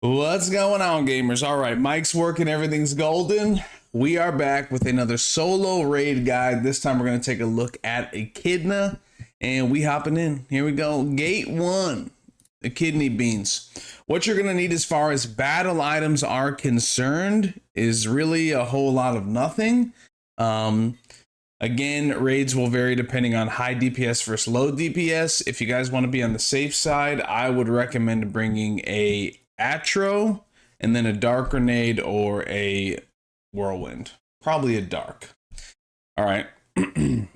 What's going on, gamers? All right, Mike's working, everything's golden. We are back with another solo raid guide. This time we're going to take a look at Echidna, and we hopping in. Here we go. Gate 1, the kidney beans. What you're going to need as far as battle items are concerned is really a whole lot of nothing. Again, raids will vary depending on high DPS versus low DPS. If you guys want to be on the safe side, I would recommend bringing a Atro and then a dark grenade or a whirlwind. Probably a dark. All right. And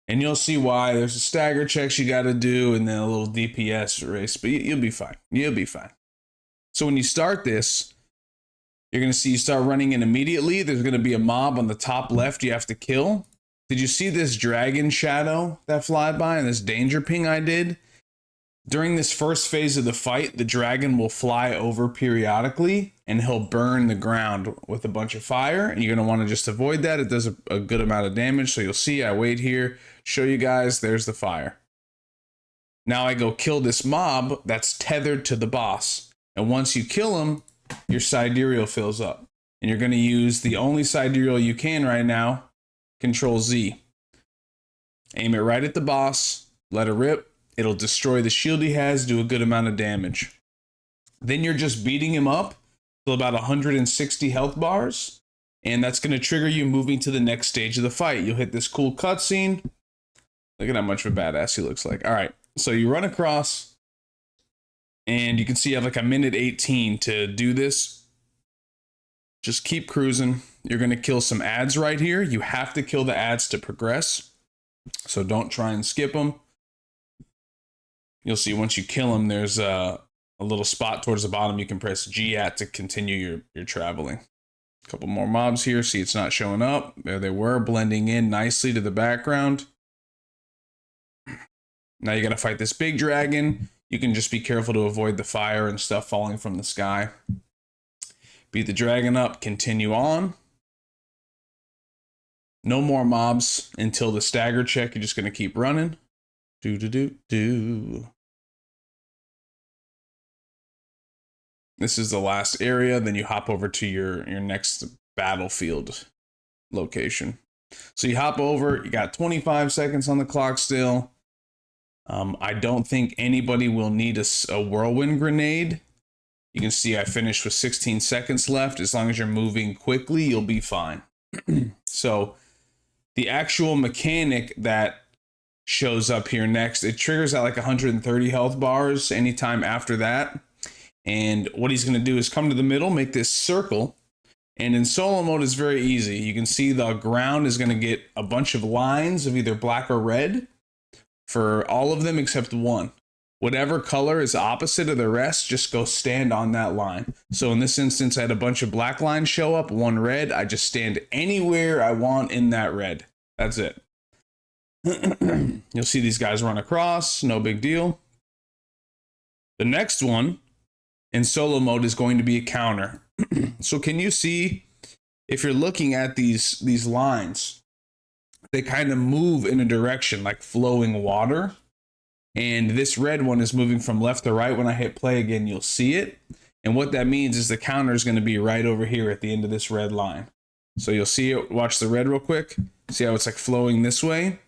you'll see why. There's a stagger checks you got to do and then a little DPS race, but you'll be fine. You'll be fine. So when you start this, you're going to see you start running in immediately. There's going to be a mob on the top left you have to kill. Did you see this dragon shadow that flied by and this danger ping I did? During this first phase of the fight, the dragon will fly over periodically and he'll burn the ground with a bunch of fire. And you're going to want to just avoid that. It does a good amount of damage. So you'll see, I wait here, show you guys, there's the fire. Now I go kill this mob that's tethered to the boss. And once you kill him, your sidereal fills up. And you're going to use the only sidereal you can right now, Control Z. Aim it right at the boss, let it rip. It'll destroy the shield he has, do a good amount of damage. Then you're just beating him up till about 160 health bars. And that's going to trigger you moving to the next stage of the fight. You'll hit this cool cutscene. Look at how much of a badass he looks like. All right, so you run across. And you can see you have like a minute 18 to do this. Just keep cruising. You're going to kill some ads right here. You have to kill the ads to progress. So don't try and skip them. You'll see once you kill them, there's a little spot towards the bottom. You can press G at to continue your traveling. A couple more mobs here. See, it's not showing up. There they were, blending in nicely to the background. Now you got to fight this big dragon. You can just be careful to avoid the fire and stuff falling from the sky. Beat the dragon up, continue on. No more mobs until the stagger check. You're just going to keep running. This is the last area. Then you hop over to your next battlefield location. So you hop over. You got 25 seconds on the clock still. I don't think anybody will need a whirlwind grenade. You can see I finished with 16 seconds left. As long as you're moving quickly, you'll be fine. So the actual mechanic that shows up here next, it triggers at like 130 health bars anytime after that. And what he's going to do is come to the middle, make this circle. And in solo mode, it's very easy. You can see the ground is going to get a bunch of lines of either black or red for all of them except one. Whatever color is opposite of the rest, just go stand on that line. So in this instance, I had a bunch of black lines show up, one red. I just stand anywhere I want in that red. That's it. You'll see these guys run across, no big deal. The next one in solo mode is going to be a counter. So can you see, if you're looking at these lines, they kind of move in a direction like flowing water. And this red one is moving from left to right. When I hit play again, you'll see it. And what that means is the counter is going to be right over here at the end of this red line. So you'll see it. Watch the red real quick. See how it's like flowing this way?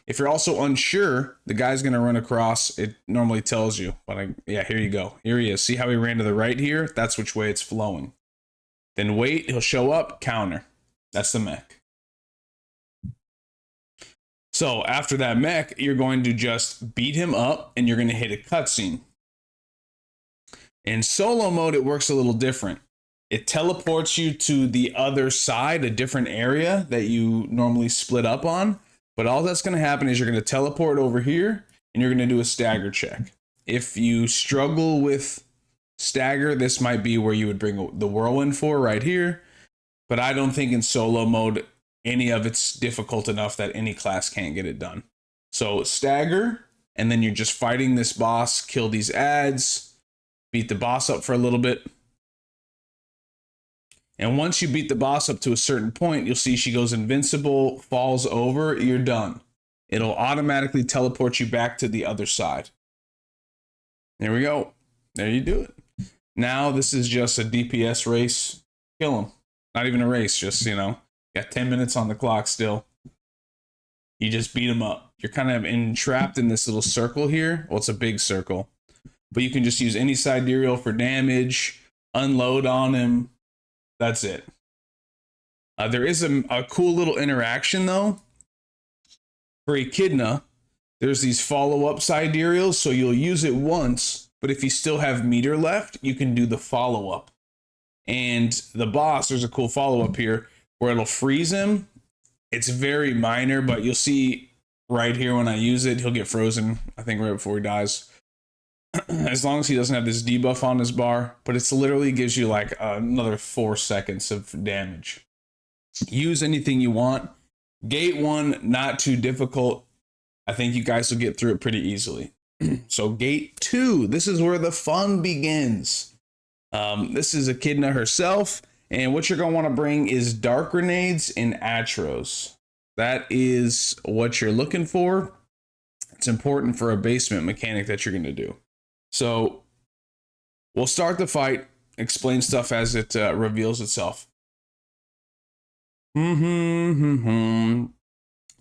If you're also unsure, the guy's going to run across. It normally tells you. But yeah, here you go. Here he is. See how he ran to the right here? That's which way it's flowing. Then wait. He'll show up. Counter. That's the mech. So after that mech, you're going to just beat him up and you're going to hit a cutscene. In solo mode, it works a little different. It teleports you to the other side, a different area that you normally split up on. But all that's going to happen is you're going to teleport over here and you're going to do a stagger check. If you struggle with stagger, this might be where you would bring the whirlwind for right here. But I don't think in solo mode, any of it's difficult enough that any class can't get it done. So stagger, and then you're just fighting this boss, kill these ads, beat the boss up for a little bit. And once you beat the boss up to a certain point, you'll see she goes invincible, falls over, you're done. It'll automatically teleport you back to the other side. There we go. There you do it. Now this is just a DPS race. Kill him. Not even a race, just, you know, got 10 minutes on the clock still. You just beat him up. You're kind of entrapped in this little circle here. Well, it's a big circle. But you can just use any sidereal for damage, unload on him. That's it. There is a cool little interaction, though. For Echidna, there's these follow-up sidereals, so you'll use it once, but if you still have meter left, you can do the follow-up. And the boss, there's a cool follow-up here, where it'll freeze him. It's very minor, but you'll see right here when I use it, he'll get frozen, I think right before he dies. As long as he doesn't have this debuff on his bar, but it's literally gives you like another 4 seconds of damage. Use anything you want. Gate 1, not too difficult. I think you guys will get through it pretty easily. So Gate 2, this is where the fun begins. This is Echidna herself, and what you're going to want to bring is dark grenades and atros. That is what you're looking for. It's important for a basement mechanic that you're going to do. So we'll start the fight, explain stuff as it reveals itself. So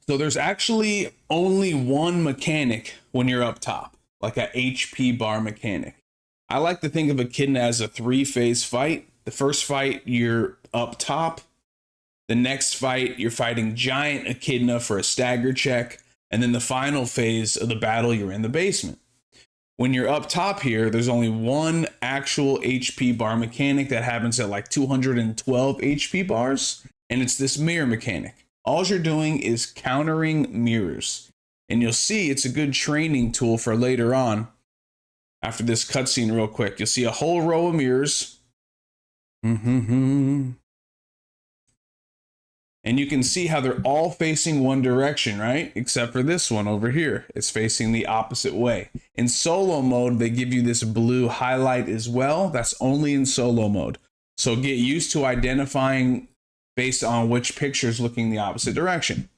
there's actually only one mechanic when you're up top, like a HP bar mechanic. I like to think of Echidna as a 3-phase fight. The first fight, you're up top. The next fight, you're fighting giant Echidna for a stagger check. And then the final phase of the battle, you're in the basement. When you're up top here, there's only one actual HP bar mechanic that happens at like 212 HP bars. And it's this mirror mechanic. All you're doing is countering mirrors. And you'll see it's a good training tool for later on. After this cutscene real quick, you'll see a whole row of mirrors. And you can see how they're all facing one direction, right? Except for this one over here. It's facing the opposite way. In solo mode, they give you this blue highlight as well. That's only in solo mode. So get used to identifying based on which picture is looking the opposite direction.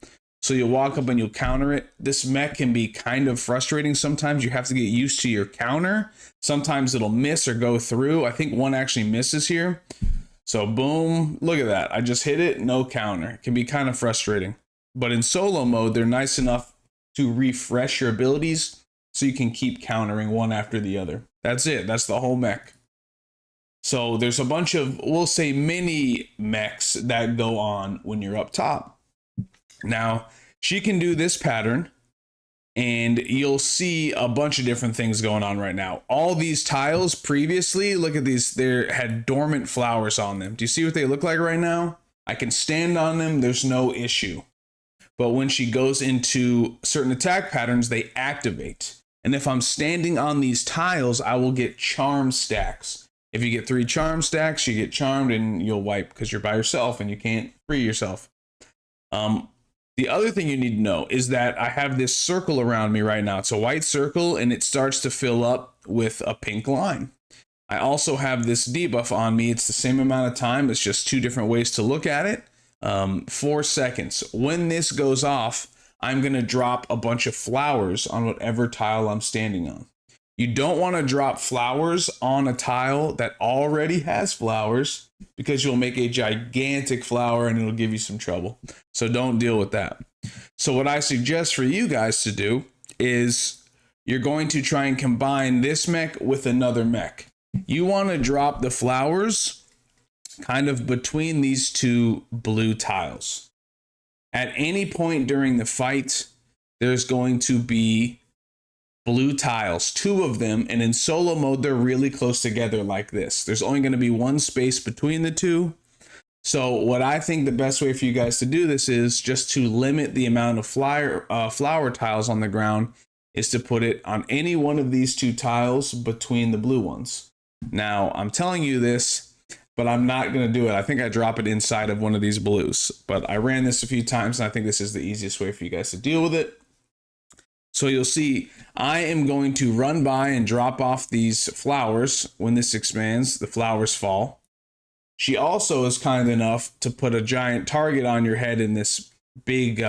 So you'll walk up and you'll counter it. This mech can be kind of frustrating sometimes. You have to get used to your counter. Sometimes it'll miss or go through. I think one actually misses here. So boom, look at that. I just hit it, no counter. It can be kind of frustrating. But in solo mode, they're nice enough to refresh your abilities so you can keep countering one after the other. That's it. That's the whole mech. So there's a bunch of, we'll say, mini mechs that go on when you're up top. Now, she can do this pattern, and you'll see a bunch of different things going on right now. All these tiles previously, look at these, they had dormant flowers on them. Do you see what they look like right now? I can stand on them, there's no issue. But when she goes into certain attack patterns, they activate. And if I'm standing on these tiles, I will get charm stacks. If you get 3 charm stacks, you get charmed and you'll wipe because you're by yourself and you can't free yourself. The other thing you need to know is that I have this circle around me right now. It's a white circle and it starts to fill up with a pink line. I also have this debuff on me. It's the same amount of time. It's just 2 different ways to look at it. 4 seconds. When this goes off, I'm going to drop a bunch of flowers on whatever tile I'm standing on. You don't want to drop flowers on a tile that already has flowers because you'll make a gigantic flower and it'll give you some trouble. So don't deal with that. So what I suggest for you guys to do is you're going to try and combine this mech with another mech. You want to drop the flowers kind of between these 2 blue tiles. At any point during the fight, there's going to be blue tiles, 2 of them, and in solo mode, they're really close together like this. There's only going to be 1 space between the 2. So what I think the best way for you guys to do this is just to limit the amount of flower tiles on the ground is to put it on any one of these 2 tiles between the blue ones. Now, I'm telling you this, but I'm not going to do it. I think I drop it inside of one of these blues, but I ran this a few times and I think this is the easiest way for you guys to deal with it. So you'll see I am going to run by and drop off these flowers. When this expands, the flowers fall. She also is kind enough to put a giant target on your head in this big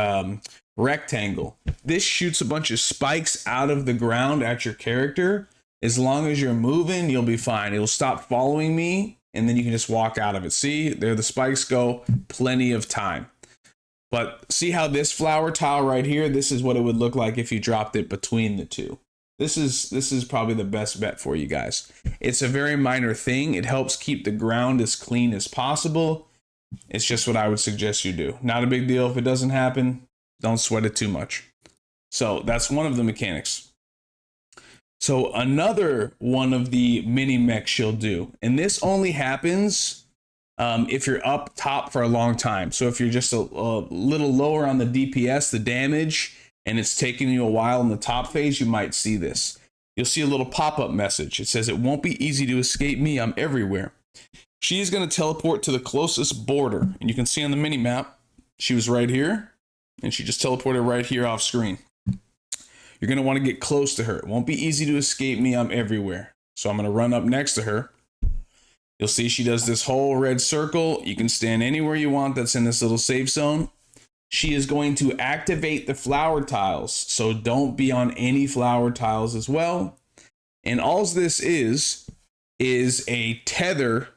rectangle. This shoots a bunch of spikes out of the ground at your character. As long as you're moving, you'll be fine. It'll stop following me, and then you can just walk out of it. See, there the spikes go, plenty of time. But see how this flower tile right here, this is what it would look like if you dropped it between the two. This is probably the best bet for you guys. It's a very minor thing. It helps keep the ground as clean as possible. It's just what I would suggest you do. Not a big deal if it doesn't happen. Don't sweat it too much. So that's one of the mechanics. So another one of the mini mechs you'll do, and this only happens if you're up top for a long time. So if you're just a little lower on the DPS, the damage, and it's taking you a while in the top phase, you might see this. You'll see a little pop-up message. It says, "It won't be easy to escape me. I'm everywhere." She is going to teleport to the closest border. And you can see on the mini map, she was right here, and she just teleported right here off screen. You're going to want to get close to her. It won't be easy to escape me. I'm everywhere. So I'm going to run up next to her. You'll see she does this whole red circle. You can stand anywhere you want that's in this little safe zone. She is going to activate the flower tiles. So don't be on any flower tiles as well. And all this is a tether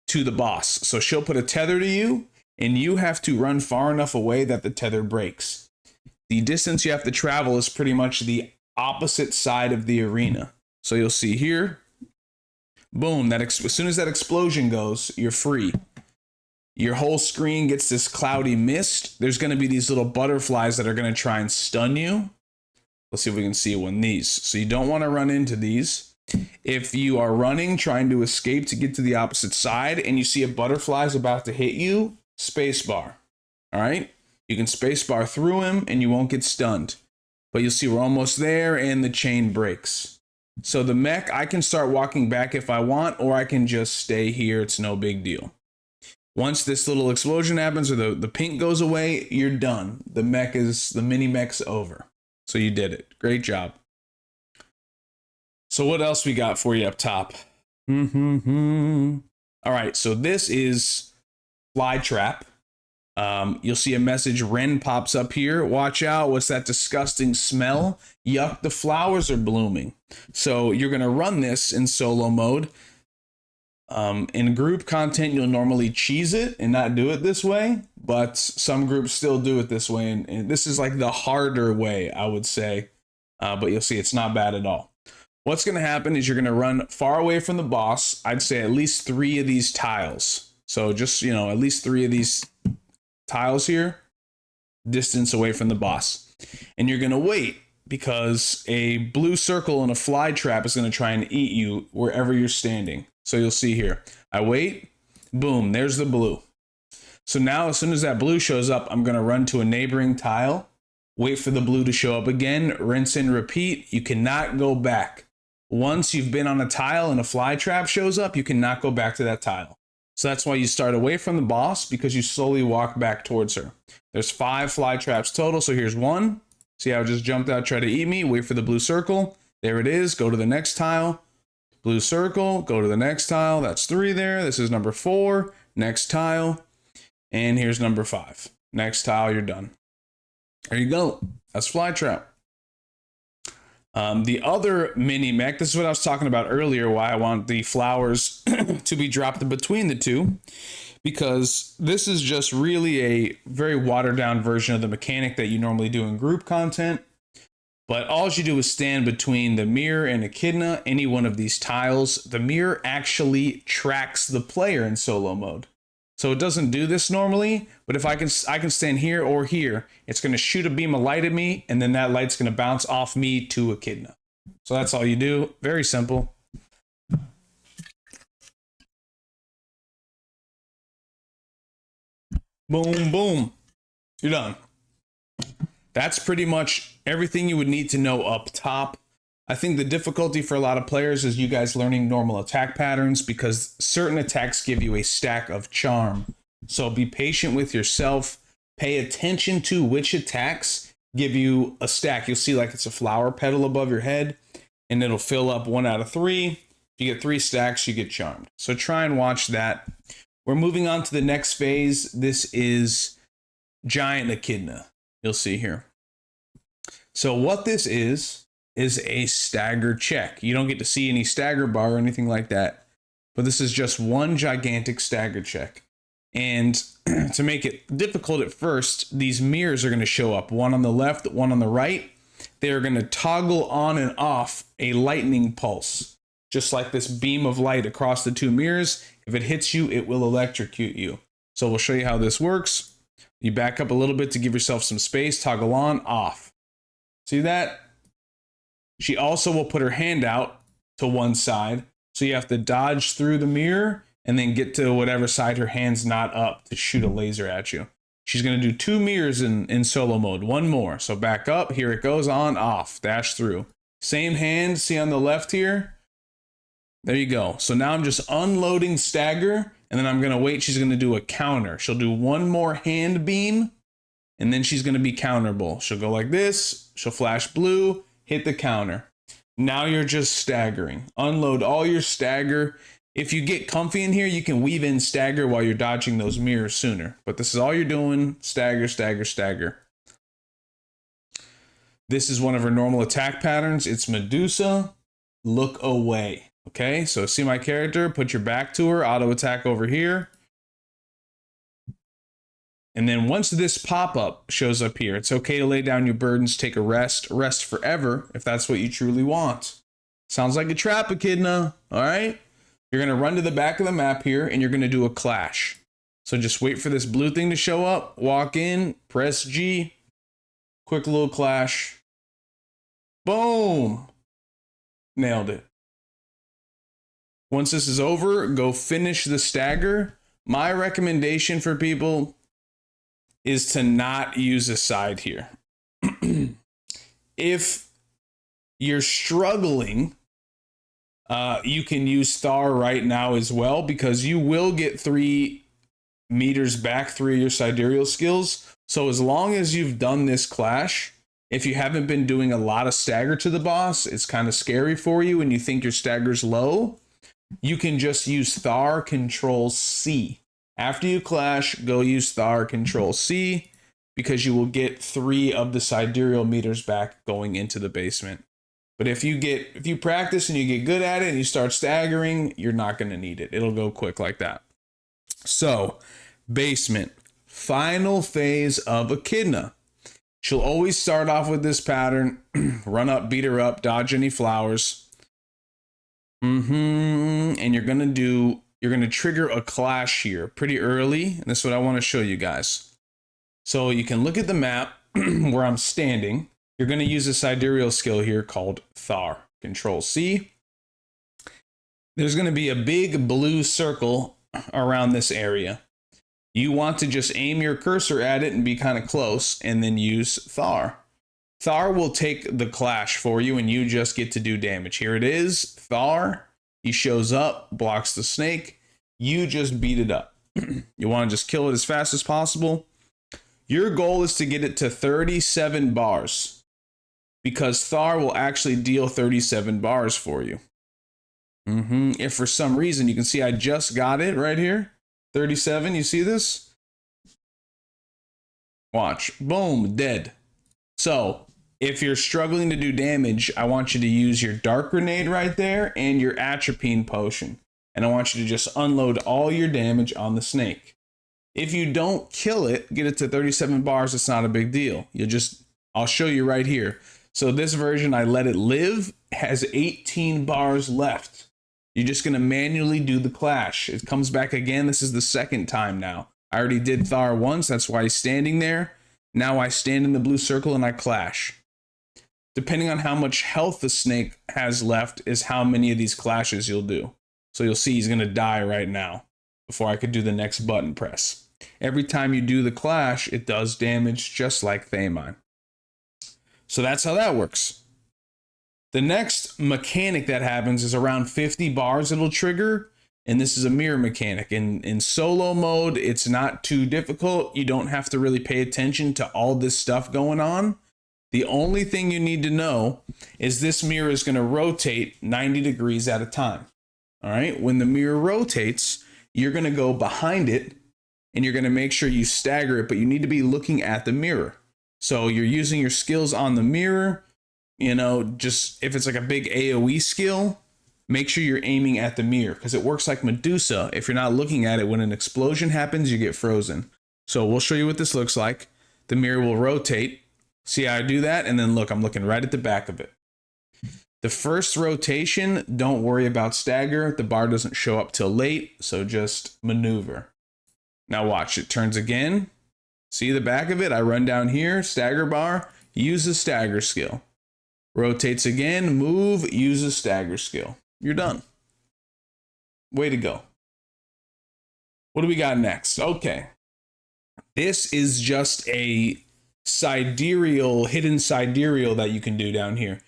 to the boss. So she'll put a tether to you, and you have to run far enough away that the tether breaks. The distance you have to travel is pretty much the opposite side of the arena. So you'll see here, boom, as soon as that explosion goes, you're free. Your whole screen gets this cloudy mist. There's going to be these little butterflies that are going to try and stun you. Let's see if we can see one of these. So you don't want to run into these. If you are running, trying to escape to get to the opposite side, and you see a butterfly is about to hit you, spacebar. All right? You can spacebar through him, and you won't get stunned. But you'll see we're almost there, and the chain breaks. So the mech, I can start walking back if I want, or I can just stay here. It's no big deal. Once this little explosion happens, or the pink goes away, you're done. The mini mech's over. So you did it. Great job. So what else we got for you up top? All right, so this is Fly Trap. You'll see a message, Ren pops up here. Watch out, what's that disgusting smell? Yuck, the flowers are blooming. So you're gonna run this in solo mode. In group content, you'll normally cheese it and not do it this way, but some groups still do it this way, and this is like the harder way, I would say, but you'll see it's not bad at all. What's going to happen is you're going to run far away from the boss. I'd say at least 3 of these tiles. So just, at least 3 of these tiles here, distance away from the boss. And you're going to wait, because a blue circle and a fly trap is going to try and eat you wherever you're standing. So you'll see here, I wait, boom, there's the blue. So now as soon as that blue shows up, I'm going to run to a neighboring tile, wait for the blue to show up again, rinse and repeat. You cannot go back. Once you've been on a tile and a fly trap shows up, you cannot go back to that tile. So that's why you start away from the boss, because you slowly walk back towards her. There's 5 fly traps total. So here's 1. See how it just jumped out, try to eat me, wait for the blue circle. There it is. Go to the next tile. Blue circle, go to the next tile. That's 3 there. This is number 4. Next tile. And here's number 5. Next tile, you're done. There you go. That's fly trap. The other mini mech, this is what I was talking about earlier, why I want the flowers to be dropped between the two, because this is just really a very watered down version of the mechanic that you normally do in group content. But all you do is stand between the mirror and Echidna, any one of these tiles. The mirror actually tracks the player in solo mode. So it doesn't do this normally, but if I can stand here or here, it's going to shoot a beam of light at me, and then that light's going to bounce off me to Echidna. So that's all you do. Very simple. Boom, boom. You're done. That's pretty much everything you would need to know up top. I think the difficulty for a lot of players is you guys learning normal attack patterns, because certain attacks give you a stack of charm. So be patient with yourself. Pay attention to which attacks give you a stack. You'll see like it's a flower petal above your head, and it'll fill up 1 out of 3. If you get 3 stacks, you get charmed. So try and watch that. We're moving on to the next phase. This is Giant Echidna. You'll see here. So what this is is a stagger check. You don't get to see any stagger bar or anything like that, but this is just one gigantic stagger check. And to make it difficult at first, these mirrors are going to show up, one on the left, one on the right. They are going to toggle on and off a lightning pulse, just like this beam of light across the two mirrors. If it hits you, it will electrocute you. So we'll show you how this works. You back up a little bit to give yourself some space, toggle on, off. See that? She also will put her hand out to one side, so you have to dodge through the mirror and then get to whatever side her hand's not up to shoot a laser at you. She's going to do 2 mirrors in solo mode, one more. So back up, here it goes, on, off, dash through. Same hand, see on the left here? There you go. So now I'm just unloading stagger, and then I'm going to wait. She's going to do a counter. She'll do one more hand beam, and then she's going to be counterable. She'll go like this, she'll flash blue, hit the counter. Now you're just staggering. Unload all your stagger. If you get comfy in here, you can weave in stagger while you're dodging those mirrors sooner. But this is all you're doing, stagger, stagger, stagger. This is one of her normal attack patterns. It's Medusa, look away. Okay, so see my character, put your back to her, auto attack over here. And then once this pop-up shows up here, it's okay to lay down your burdens, take a rest, rest forever if that's what you truly want. Sounds like a trap, Echidna, all right? You're gonna run to the back of the map here and you're gonna do a clash. So just wait for this blue thing to show up, walk in, press G, quick little clash. Boom, nailed it. Once this is over, go finish the stagger. My recommendation for people is to not use a side here. If you're struggling, you can use Thar right now as well, because you will get 3 meters back, 3 of your sidereal skills. So as long as you've done this clash, if you haven't been doing a lot of stagger to the boss, it's kind of scary for you and you think your stagger's low, you can just use Thar Control C. After you clash, go use Thar Control C, because you will get 3 of the sidereal meters back going into the basement. But if you practice and you get good at it and you start staggering, you're not going to need it. It'll go quick like that. So, basement, final phase of Echidna. She'll always start off with this pattern, run up, beat her up, dodge any flowers. And you're going to trigger a clash here pretty early. And this is what I want to show you guys. So you can look at the map where I'm standing. You're going to use a sidereal skill here called Thar. Control C. There's going to be a big blue circle around this area. You want to just aim your cursor at it and be kind of close, and then use Thar. Thar will take the clash for you, and you just get to do damage. Here it is, Thar. He shows up, blocks the snake. You just beat it up. You want to just kill it as fast as possible. Your goal is to get it to 37 bars, because Thar will actually deal 37 bars for you. If for some reason, you can see I just got it right here, 37, you see this? Watch, boom, dead. So if you're struggling to do damage, I want you to use your dark grenade right there and your atropine potion. And I want you to just unload all your damage on the snake. If you don't kill it, get it to 37 bars, it's not a big deal. I'll show you right here. So this version, I let it live, has 18 bars left. You're just gonna manually do the clash. It comes back again. This is the second time now. I already did Thar once, that's why he's standing there. Now I stand in the blue circle and I clash. Depending on how much health the snake has left is how many of these clashes you'll do. So you'll see he's gonna die right now before I could do the next button press. Every time you do the clash, it does damage just like Thamine. So that's how that works. The next mechanic that happens is around 50 bars it'll trigger, and this is a mirror mechanic. In solo mode, it's not too difficult. You don't have to really pay attention to all this stuff going on. The only thing you need to know is this mirror is going to rotate 90 degrees at a time. All right, when the mirror rotates, you're going to go behind it and you're going to make sure you stagger it, but you need to be looking at the mirror. So you're using your skills on the mirror. You know, just if it's like a big AoE skill, make sure you're aiming at the mirror because it works like Medusa. If you're not looking at it, when an explosion happens, you get frozen. So we'll show you what this looks like. The mirror will rotate. See how I do that? And then look, I'm looking right at the back of it. The first rotation, don't worry about stagger. The bar doesn't show up till late, so just maneuver. Now watch, it turns again. See the back of it? I run down here, stagger bar, use the stagger skill. Rotates again, move, use the stagger skill. You're done. Way to go. What do we got next? Okay. This is just a sidereal, hidden sidereal that you can do down here.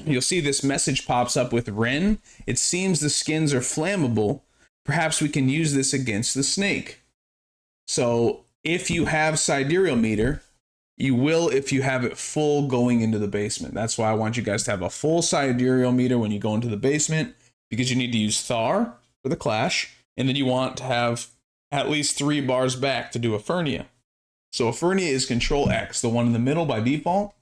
You'll see this message pops up with Ren. It seems the skins are flammable. Perhaps we can use this against the snake. So if you have sidereal meter, you will if you have it full going into the basement. That's why I want you guys to have a full sidereal meter when you go into the basement, because you need to use Thar for the clash, and then you want to have at least 3 bars back to do a Furnia. So a Furnia is Control X, the one in the middle by default.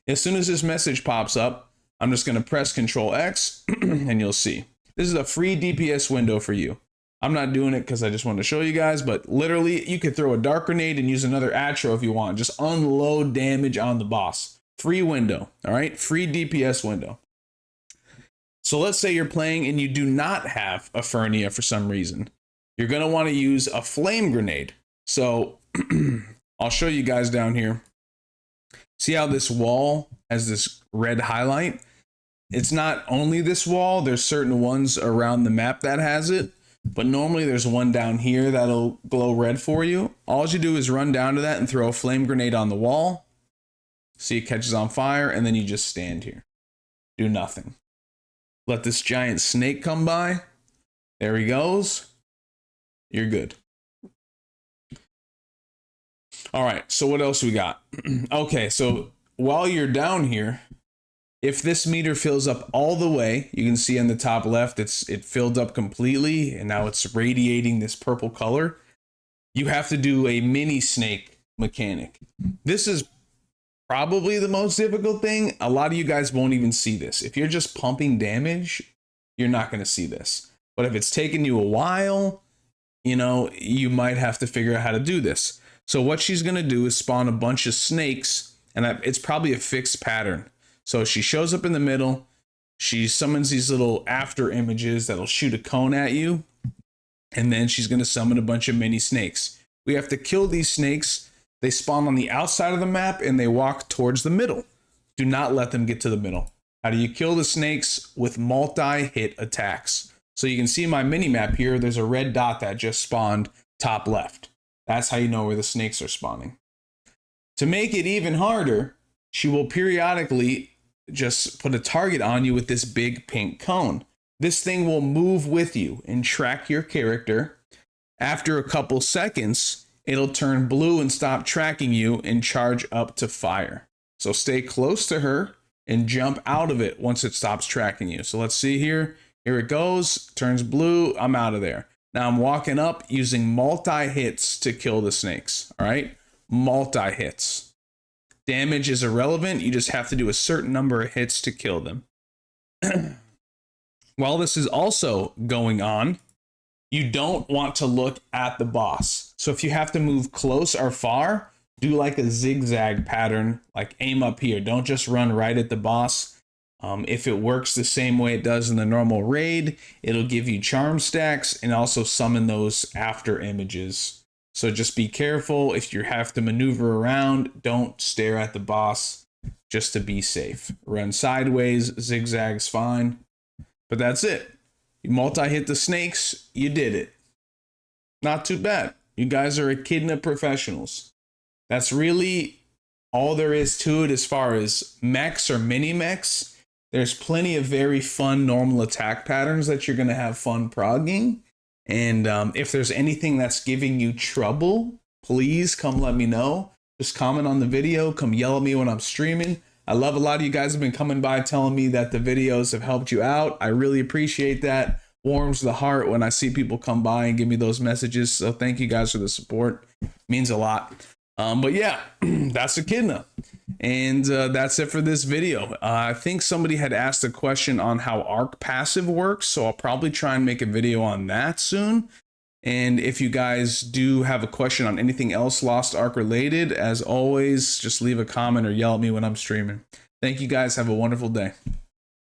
As soon as this message pops up, I'm just going to press Control X and you'll see. This is a free DPS window for you. I'm not doing it because I just want to show you guys, but literally you could throw a dark grenade and use another Atro if you want. Just unload damage on the boss. Free window, all right? Free DPS window. So let's say you're playing and you do not have a Furnia for some reason. You're going to want to use a flame grenade. So I'll show you guys down here. See how this wall has this red highlight? It's not only this wall. There's certain ones around the map that has it. But normally there's one down here that'll glow red for you. All you do is run down to that and throw a flame grenade on the wall. See, it catches on fire, and then you just stand here. Do nothing. Let this giant snake come by. There he goes. You're good. All right, so what else we got? Okay, so while you're down here, if this meter fills up all the way, you can see on the top left, it filled up completely, and now it's radiating this purple color. You have to do a mini snake mechanic. This is probably the most difficult thing. A lot of you guys won't even see this. If you're just pumping damage, you're not going to see this. But if it's taking you a while, you know, you might have to figure out how to do this. So what she's going to do is spawn a bunch of snakes, and it's probably a fixed pattern. So she shows up in the middle. She summons these little after images that'll shoot a cone at you. And then she's going to summon a bunch of mini snakes. We have to kill these snakes. They spawn on the outside of the map and they walk towards the middle. Do not let them get to the middle. How do you kill the snakes? With multi-hit attacks. So you can see my mini map here. There's a red dot that just spawned top left. That's how you know where the snakes are spawning. To make it even harder, she will periodically just put a target on you with this big pink cone. This thing will move with you and track your character. After a couple seconds, it'll turn blue and stop tracking you and charge up to fire. So stay close to her and jump out of it once it stops tracking you. So let's see here. Here it goes, turns blue, I'm out of there. Now I'm walking up using multi-hits to kill the snakes, all right? Multi-hits. Damage is irrelevant, you just have to do a certain number of hits to kill them. While this is also going on, you don't want to look at the boss. So if you have to move close or far, do like a zigzag pattern, like aim up here. Don't just run right at the boss. If it works the same way it does in the normal raid, it'll give you charm stacks and also summon those after images. So just be careful. If you have to maneuver around, don't stare at the boss just to be safe. Run sideways, zigzags fine. But that's it. You multi-hit the snakes, you did it. Not too bad. You guys are Echidna professionals. That's really all there is to it as far as mechs or mini mechs. There's plenty of very fun normal attack patterns that you're going to have fun progging. And if there's anything that's giving you trouble, please come let me know. Just comment on the video. Come yell at me when I'm streaming. I love a lot of you guys have been coming by telling me that the videos have helped you out. I really appreciate that. Warms the heart when I see people come by and give me those messages. So thank you guys for the support. It means a lot. But yeah, that's Echidna. And that's it for this video. I think somebody had asked a question on how arc passive works, so I'll probably try and make a video on that soon. And if you guys do have a question on anything else Lost Ark related, as always, just leave a comment or yell at me when I'm streaming. Thank you guys. Have a wonderful day.